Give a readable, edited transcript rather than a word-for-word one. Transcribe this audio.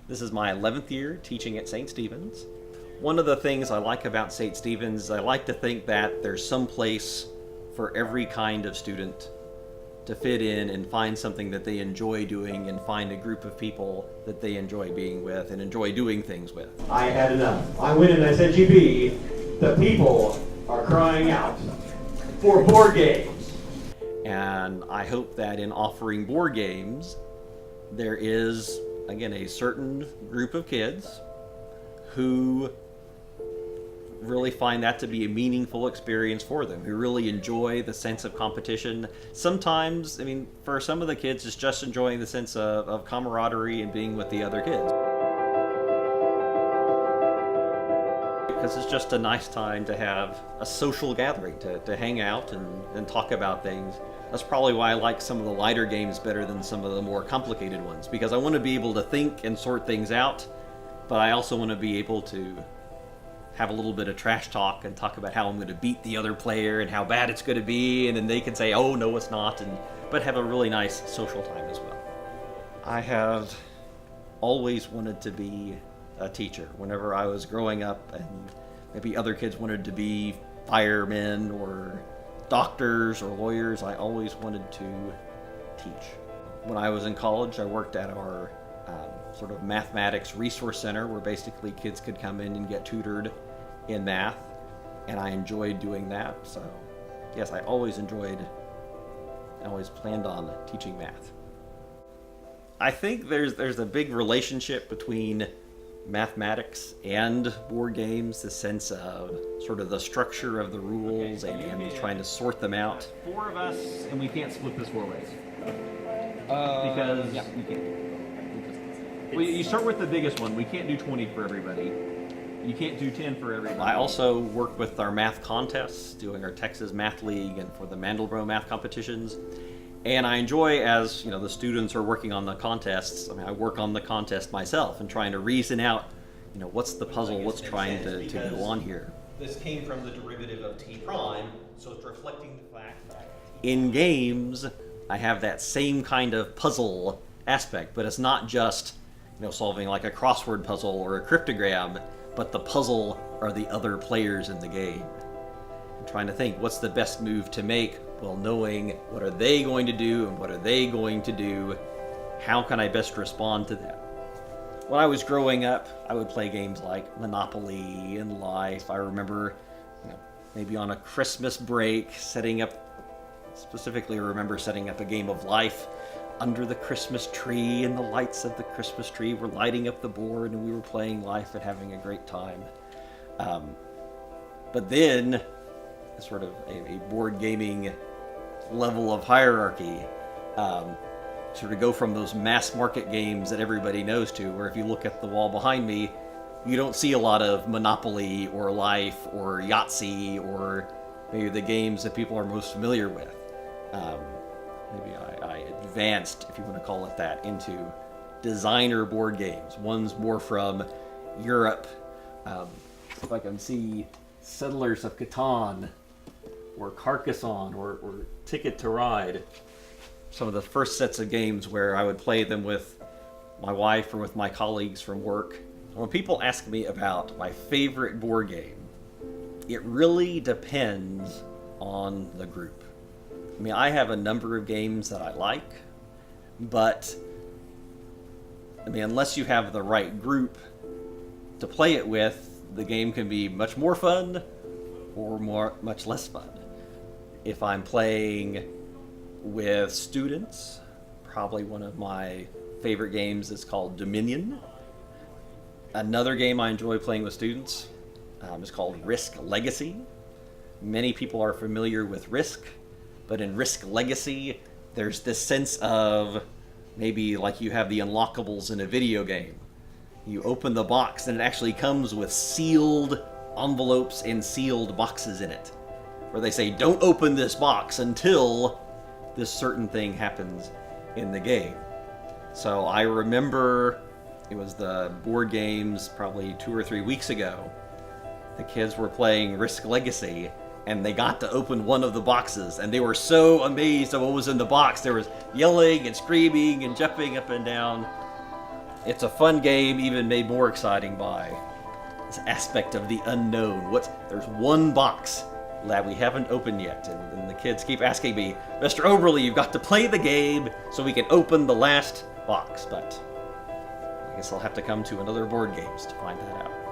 This is my 11th year teaching at St. Stephen's. One of the things I like about St. Stephen's, I like to think that there's some place for every kind of student to fit in and find something that they enjoy doing and find a group of people that they enjoy being with and enjoy doing things with. I had enough. I went and I said, GB, the people are crying out for board games. And I hope that in offering board games, there is, again, a certain group of kids who really find that to be a meaningful experience for them, who really enjoy the sense of competition. Sometimes, I mean, for some of the kids, it's just enjoying the sense of camaraderie and being with the other kids. Because it's just a nice time to have a social gathering, to hang out and talk about things. That's probably why I like some of the lighter games better than some of the more complicated ones, because I want to be able to think and sort things out, but I also want to be able to have a little bit of trash talk and talk about how I'm going to beat the other player and how bad it's going to be, and then they can say, oh, no, it's not, but have a really nice social time as well. I have always wanted to be a teacher. Whenever I was growing up, and maybe other kids wanted to be firemen or doctors or lawyers, I always wanted to teach. When I was in college, I worked at our sort of mathematics resource center, where basically kids could come in and get tutored in math, and I enjoyed doing that. So yes, I always planned on teaching math. I think there's a big relationship between mathematics and board games, the sense of sort of the structure of the rules and trying to sort them out. 4 of us, and we can't split this 4 ways. Because you can't. Well, you start with the biggest one. We can't do 20 for everybody. You can't do 10 for everybody. I also work with our math contests, doing our Texas Math League and for the Mandelbrot math competitions. And I enjoy, as you know, the students are working on the contests. I mean, I work on the contest myself and trying to reason out, you know, what's the puzzle, what's trying to go on here. This came from the derivative of t prime, so it's reflecting the fact that in games, I have that same kind of puzzle aspect, but it's not just, you know, solving like a crossword puzzle or a cryptogram, but the puzzle are the other players in the game. I'm trying to think, what's the best move to make? Well, knowing what are they going to do and what are they going to do, how can I best respond to them? When I was growing up, I would play games like Monopoly and Life. I remember, you know, maybe on a Christmas break, specifically remember setting up a game of Life under the Christmas tree, and the lights of the Christmas tree were lighting up the board, and we were playing Life and having a great time. But then, sort of a board gaming level of hierarchy, sort of go from those mass market games that everybody knows to, where if you look at the wall behind me, you don't see a lot of Monopoly or Life or Yahtzee or maybe the games that people are most familiar with. Maybe I advanced, if you want to call it that, into designer board games. One's more from Europe. If I can see Settlers of Catan or Carcassonne or Ticket to Ride. Some of the first sets of games where I would play them with my wife or with my colleagues from work. When people ask me about my favorite board game, it really depends on the group. I mean, I have a number of games that I like, but I mean, unless you have the right group to play it with, the game can be much more fun or much less fun. If I'm playing with students, probably one of my favorite games is called Dominion. Another game I enjoy playing with students is called Risk Legacy. Many people are familiar with Risk, but in Risk Legacy, there's this sense of maybe like you have the unlockables in a video game. You open the box and it actually comes with sealed envelopes and sealed boxes in it, where they say, don't open this box until this certain thing happens in the game. So I remember it was the board games probably 2 or 3 weeks ago. The kids were playing Risk Legacy, and they got to open one of the boxes, and they were so amazed at what was in the box. There was yelling and screaming and jumping up and down. it's a fun game, even made more exciting by this aspect of the unknown. There's one box that we haven't opened yet, and the kids keep asking me, Mr. Oberle, you've got to play the game so we can open the last box, but I guess I'll have to come to another board games to find that out.